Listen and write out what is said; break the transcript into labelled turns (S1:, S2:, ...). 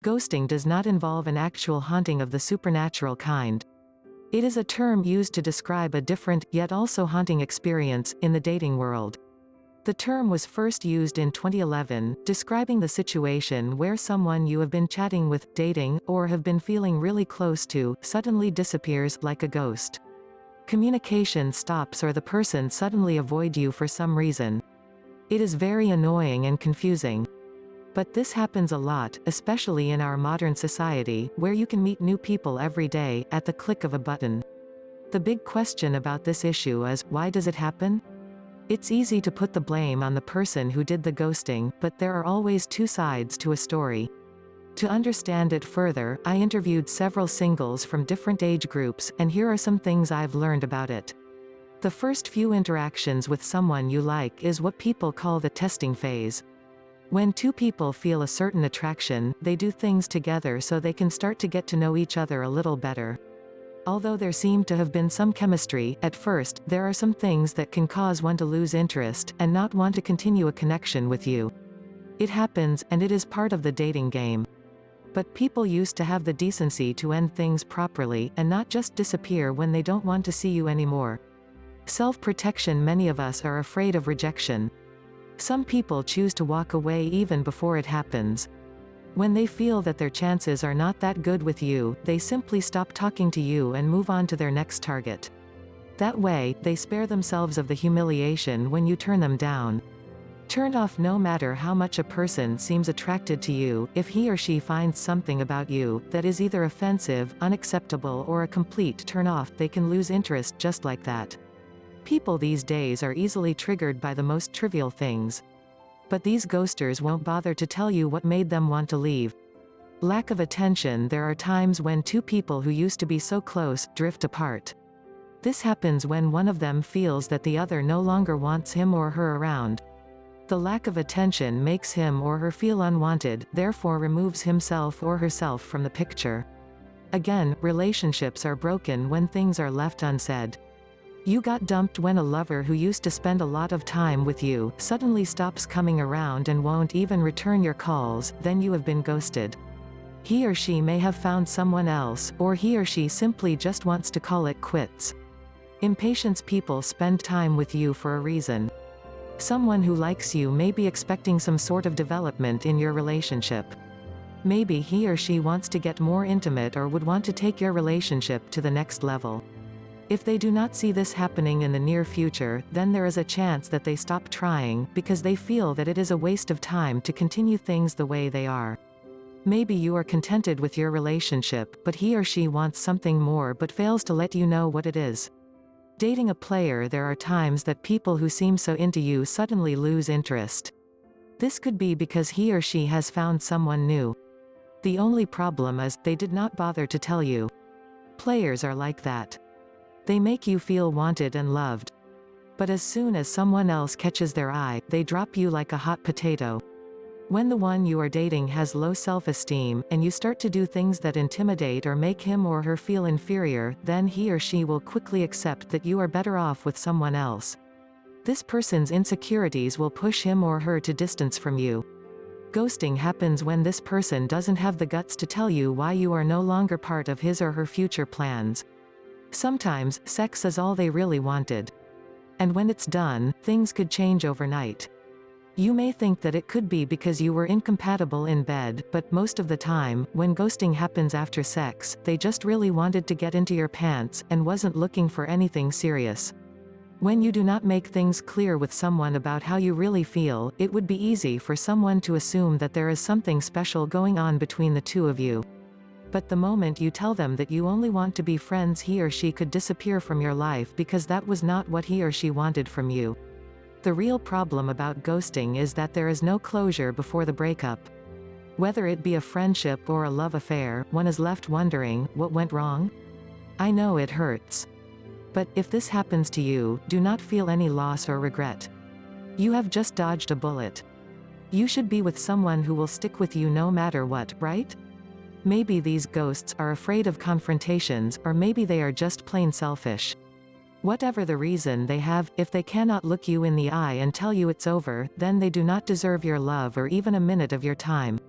S1: Ghosting does not involve an actual haunting of the supernatural kind. It is a term used to describe a different, yet also haunting experience, in the dating world. The term was first used in 2011, describing the situation where someone you have been chatting with, dating, or have been feeling really close to, suddenly disappears, like a ghost. Communication stops or the person suddenly avoids you for some reason. It is very annoying and confusing. But this happens a lot, especially in our modern society, where you can meet new people every day, at the click of a button. The big question about this issue is, why does it happen? It's easy to put the blame on the person who did the ghosting, but there are always two sides to a story. To understand it further, I interviewed several singles from different age groups, and here are some things I've learned about it. The first few interactions with someone you like is what people call the testing phase. When two people feel a certain attraction, they do things together so they can start to get to know each other a little better. Although there seemed to have been some chemistry, at first, there are some things that can cause one to lose interest, and not want to continue a connection with you. It happens, and it is part of the dating game. But people used to have the decency to end things properly, and not just disappear when they don't want to see you anymore. Self-protection. Many of us are afraid of rejection. Some people choose to walk away even before it happens. When they feel that their chances are not that good with you, they simply stop talking to you and move on to their next target. That way, they spare themselves of the humiliation when you turn them down. Turned off. No matter how much a person seems attracted to you, if he or she finds something about you that is either offensive, unacceptable, or a complete turn-off, they can lose interest just like that. People these days are easily triggered by the most trivial things. But these ghosters won't bother to tell you what made them want to leave. Lack of attention. There are times when two people who used to be so close, drift apart. This happens when one of them feels that the other no longer wants him or her around. The lack of attention makes him or her feel unwanted, therefore removes himself or herself from the picture. Again, relationships are broken when things are left unsaid. You got dumped when a lover who used to spend a lot of time with you suddenly stops coming around and won't even return your calls, then you have been ghosted. He or she may have found someone else, or he or she simply just wants to call it quits. Impatience. People spend time with you for a reason. Someone who likes you may be expecting some sort of development in your relationship. Maybe he or she wants to get more intimate or would want to take your relationship to the next level. If they do not see this happening in the near future, then there is a chance that they stop trying, because they feel that it is a waste of time to continue things the way they are. Maybe you are contented with your relationship, but he or she wants something more but fails to let you know what it is. Dating a player. There are times that people who seem so into you suddenly lose interest. This could be because he or she has found someone new. The only problem is, they did not bother to tell you. Players are like that. They make you feel wanted and loved. But as soon as someone else catches their eye, they drop you like a hot potato. When the one you are dating has low self-esteem, and you start to do things that intimidate or make him or her feel inferior, then he or she will quickly accept that you are better off with someone else. This person's insecurities will push him or her to distance from you. Ghosting happens when this person doesn't have the guts to tell you why you are no longer part of his or her future plans. Sometimes, sex is all they really wanted. And when it's done, things could change overnight. You may think that it could be because you were incompatible in bed, but most of the time, when ghosting happens after sex, they just really wanted to get into your pants, and wasn't looking for anything serious. When you do not make things clear with someone about how you really feel, it would be easy for someone to assume that there is something special going on between the two of you. But the moment you tell them that you only want to be friends, he or she could disappear from your life because that was not what he or she wanted from you. The real problem about ghosting is that there is no closure before the breakup. Whether it be a friendship or a love affair, one is left wondering, what went wrong? I know it hurts. But, if this happens to you, do not feel any loss or regret. You have just dodged a bullet. You should be with someone who will stick with you no matter what, right? Maybe these ghosts are afraid of confrontations, or maybe they are just plain selfish. Whatever the reason they have, if they cannot look you in the eye and tell you it's over, then they do not deserve your love or even a minute of your time.